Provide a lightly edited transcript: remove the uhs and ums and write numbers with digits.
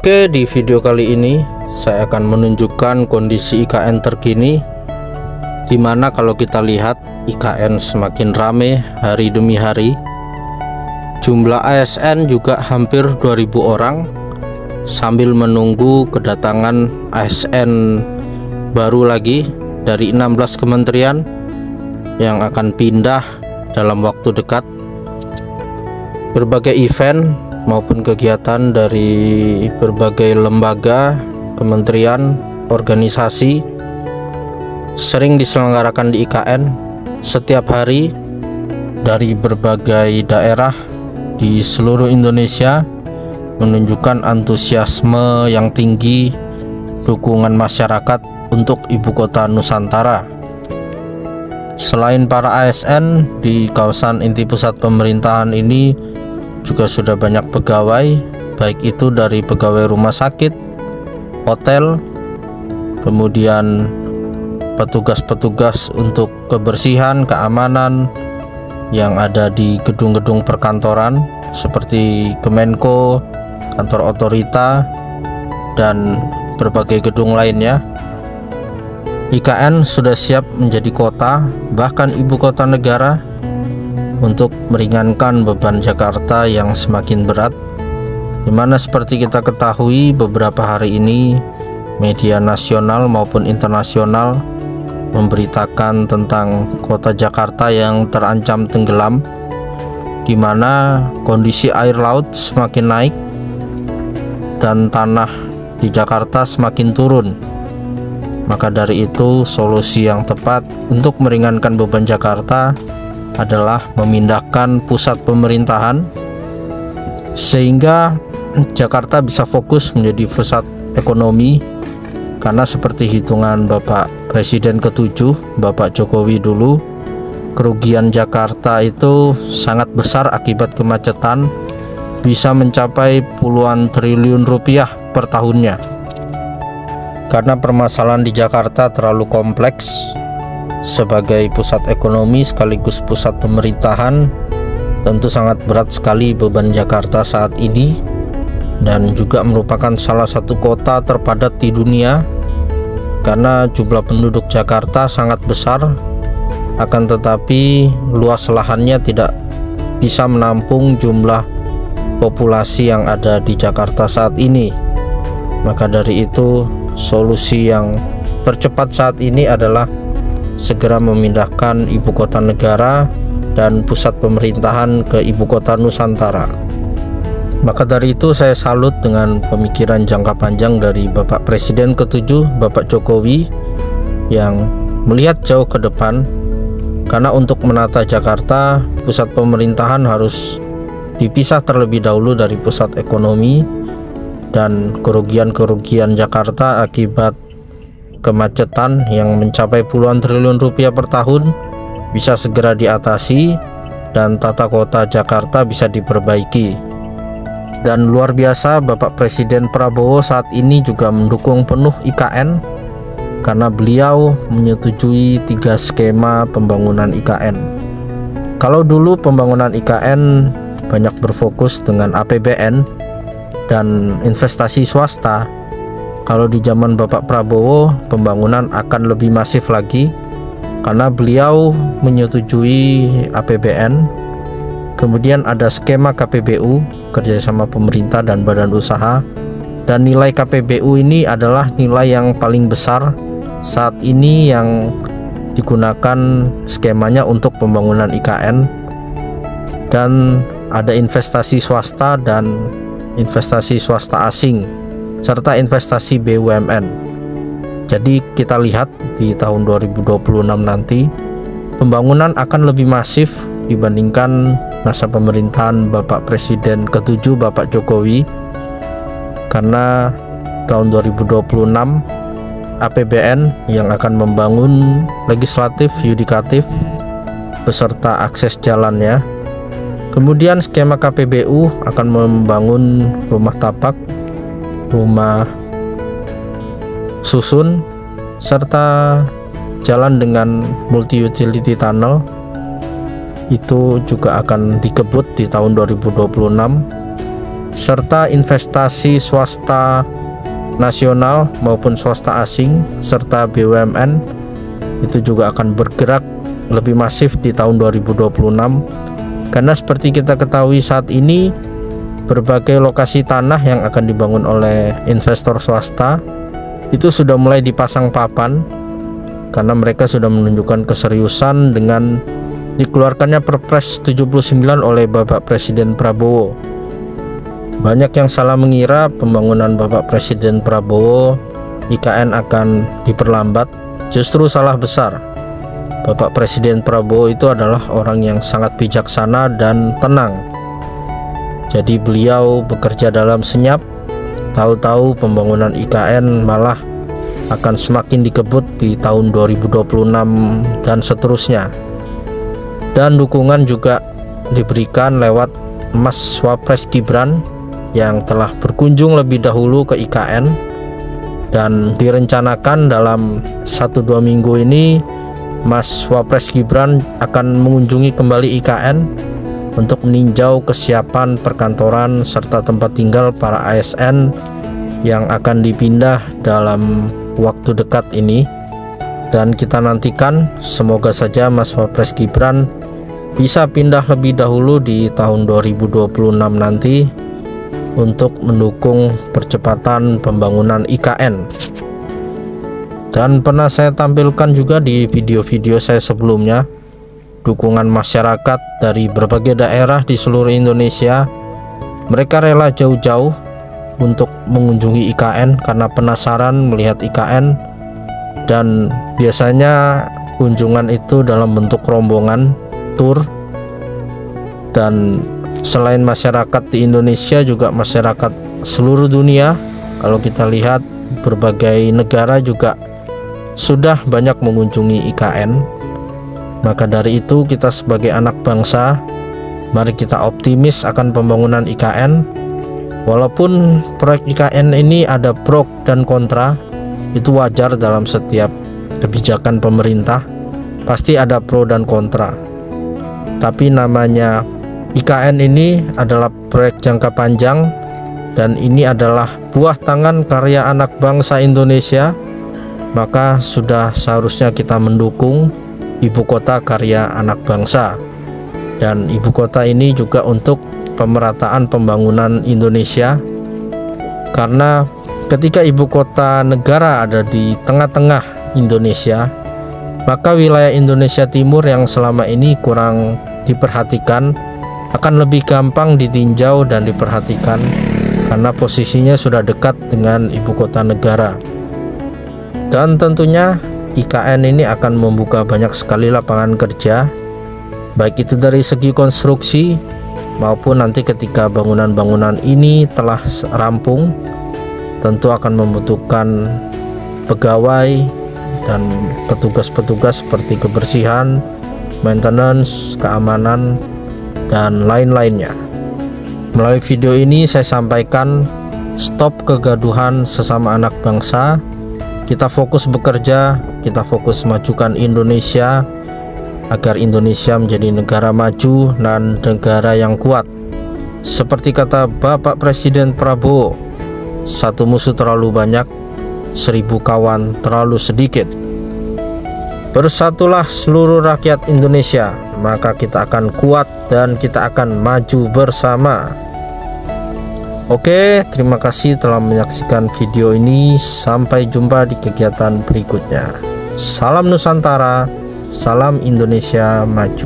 Oke, di video kali ini saya akan menunjukkan kondisi IKN terkini, dimana kalau kita lihat IKN semakin rame hari demi hari. Jumlah ASN juga hampir 2000 orang, sambil menunggu kedatangan ASN baru lagi dari 16 kementerian yang akan pindah dalam waktu dekat. Berbagai event maupun kegiatan dari berbagai lembaga, kementerian, organisasi sering diselenggarakan di IKN setiap hari dari berbagai daerah di seluruh Indonesia, menunjukkan antusiasme yang tinggi dukungan masyarakat untuk ibu kota Nusantara. Selain para ASN, di kawasan inti pusat pemerintahan ini juga sudah banyak pegawai, baik itu dari pegawai rumah sakit, hotel, kemudian petugas-petugas untuk kebersihan, keamanan yang ada di gedung-gedung perkantoran seperti Kemenko, kantor otorita, dan berbagai gedung lainnya. IKN sudah siap menjadi kota, bahkan ibu kota negara, untuk meringankan beban Jakarta yang semakin berat, dimana seperti kita ketahui beberapa hari ini media nasional maupun internasional memberitakan tentang kota Jakarta yang terancam tenggelam, dimana kondisi air laut semakin naik dan tanah di Jakarta semakin turun. Maka dari itu solusi yang tepat untuk meringankan beban Jakarta adalah memindahkan pusat pemerintahan sehingga Jakarta bisa fokus menjadi pusat ekonomi, karena seperti hitungan Bapak Presiden ke-7 Bapak Jokowi dulu, kerugian Jakarta itu sangat besar akibat kemacetan, bisa mencapai puluhan triliun rupiah per tahunnya. Karena permasalahan di Jakarta terlalu kompleks, sebagai pusat ekonomi sekaligus pusat pemerintahan, tentu sangat berat sekali beban Jakarta saat ini, dan juga merupakan salah satu kota terpadat di dunia karena jumlah penduduk Jakarta sangat besar, akan tetapi luas lahannya tidak bisa menampung jumlah populasi yang ada di Jakarta saat ini. Maka dari itu solusi yang tercepat saat ini adalah segera memindahkan ibu kota negara dan pusat pemerintahan ke ibu kota Nusantara. Maka dari itu saya salut dengan pemikiran jangka panjang dari Bapak Presiden ke-7 Bapak Jokowi yang melihat jauh ke depan, karena untuk menata Jakarta, pusat pemerintahan harus dipisah terlebih dahulu dari pusat ekonomi, dan kerugian-kerugian Jakarta akibat kemacetan yang mencapai puluhan triliun rupiah per tahun bisa segera diatasi dan tata kota Jakarta bisa diperbaiki. Dan luar biasa, Bapak Presiden Prabowo saat ini juga mendukung penuh IKN karena beliau menyetujui 3 skema pembangunan IKN. Kalau dulu pembangunan IKN banyak berfokus dengan APBN dan investasi swasta, kalau di zaman Bapak Prabowo pembangunan akan lebih masif lagi karena beliau menyetujui APBN. Kemudian ada skema KPBU, kerjasama pemerintah dan badan usaha, dan nilai KPBU ini adalah nilai yang paling besar saat ini yang digunakan skemanya untuk pembangunan IKN. Dan ada investasi swasta dan investasi swasta asing serta investasi BUMN. Jadi kita lihat di tahun 2026 nanti pembangunan akan lebih masif dibandingkan masa pemerintahan Bapak Presiden ke-7 Bapak Jokowi, karena tahun 2026 APBN yang akan membangun legislatif, yudikatif beserta akses jalannya. Kemudian skema KPBU akan membangun rumah tapak, rumah susun, serta jalan dengan multi utility tunnel. Itu juga akan dikebut di tahun 2026. serta investasi swasta nasional maupun swasta asing serta BUMN itu juga akan bergerak lebih masif di tahun 2026, karena seperti kita ketahui saat ini berbagai lokasi tanah yang akan dibangun oleh investor swasta itu sudah mulai dipasang papan, karena mereka sudah menunjukkan keseriusan dengan dikeluarkannya Perpres 79 oleh Bapak Presiden Prabowo. Banyak yang salah mengira pembangunan Bapak Presiden Prabowo IKN akan diperlambat. Justru salah besar. Bapak Presiden Prabowo itu adalah orang yang sangat bijaksana dan tenang. Jadi beliau bekerja dalam senyap, tahu-tahu pembangunan IKN malah akan semakin dikebut di tahun 2026 dan seterusnya. Dan dukungan juga diberikan lewat Mas Wapres Gibran yang telah berkunjung lebih dahulu ke IKN, dan direncanakan dalam 1-2 minggu ini Mas Wapres Gibran akan mengunjungi kembali IKN untuk meninjau kesiapan perkantoran serta tempat tinggal para ASN yang akan dipindah dalam waktu dekat ini. Dan kita nantikan semoga saja Mas Wapres Gibran bisa pindah lebih dahulu di tahun 2026 nanti untuk mendukung percepatan pembangunan IKN. Dan pernah saya tampilkan juga di video-video saya sebelumnya dukungan masyarakat dari berbagai daerah di seluruh Indonesia. Mereka rela jauh-jauh untuk mengunjungi IKN karena penasaran melihat IKN, dan biasanya kunjungan itu dalam bentuk rombongan tur. Dan selain masyarakat di Indonesia juga masyarakat seluruh dunia, kalau kita lihat berbagai negara juga sudah banyak mengunjungi IKN. Maka dari itu kita sebagai anak bangsa, mari kita optimis akan pembangunan IKN. Walaupun proyek IKN ini ada pro dan kontra, itu wajar dalam setiap kebijakan pemerintah, pasti ada pro dan kontra. Tapi namanya IKN ini adalah proyek jangka panjang, dan ini adalah buah tangan karya anak bangsa Indonesia. Maka sudah seharusnya kita mendukung ibu kota karya anak bangsa, dan ibu kota ini juga untuk pemerataan pembangunan Indonesia, karena ketika ibu kota negara ada di tengah-tengah Indonesia, maka wilayah Indonesia Timur yang selama ini kurang diperhatikan akan lebih gampang ditinjau dan diperhatikan karena posisinya sudah dekat dengan ibu kota negara. Dan tentunya IKN ini akan membuka banyak sekali lapangan kerja, baik itu dari segi konstruksi maupun nanti ketika bangunan-bangunan ini telah rampung, tentu akan membutuhkan pegawai dan petugas-petugas seperti kebersihan, maintenance, keamanan, dan lain-lainnya. Melalui video ini saya sampaikan, stop kegaduhan sesama anak bangsa. Kita fokus bekerja, kita fokus majukan Indonesia agar Indonesia menjadi negara maju dan negara yang kuat. Seperti kata Bapak Presiden Prabowo, satu musuh terlalu banyak, 1000 kawan terlalu sedikit. Bersatulah seluruh rakyat Indonesia, maka kita akan kuat dan kita akan maju bersama. Oke, terima kasih telah menyaksikan video ini. Sampai jumpa di kegiatan berikutnya. Salam Nusantara, salam Indonesia maju.